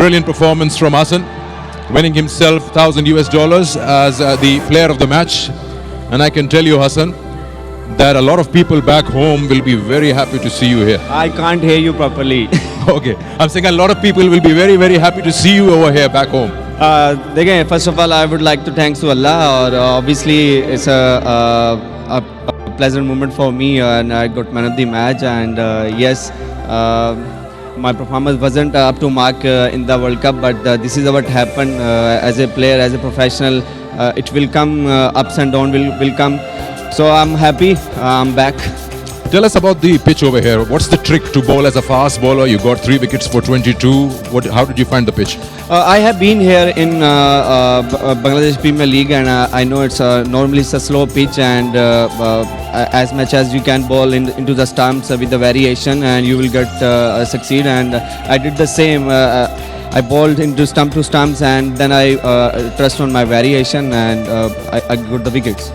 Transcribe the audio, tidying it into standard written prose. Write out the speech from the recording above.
brilliant performance from Hasan, winning himself $1,000 as the player of the match. And I can tell you, Hasan, that a lot of people back home will be very happy to see you here. I can't hear you properly. Okay, I'm saying a lot of people will be very, very happy to see you over here back home. Again, first of all, I would like to thanks to Allah. Or obviously, it's a pleasant moment for me, and I got man of the match. And yes, my performance wasn't up to mark in the World Cup, but this is what happened as a player, as a professional. It will come, ups and downs will come. So I'm happy. I'm back. Tell us about the pitch over here. What's the trick to bowl as a fast bowler? You got 3 wickets for 22. How did you find the pitch? I have been here in Bangladesh Premier League, and I know it's normally it's a slow pitch, and as much as you can bowl into the stumps with the variation, and you will get succeed. And I did the same. I bowled into stump to stumps, and then I trust on my variation, and I got the wickets.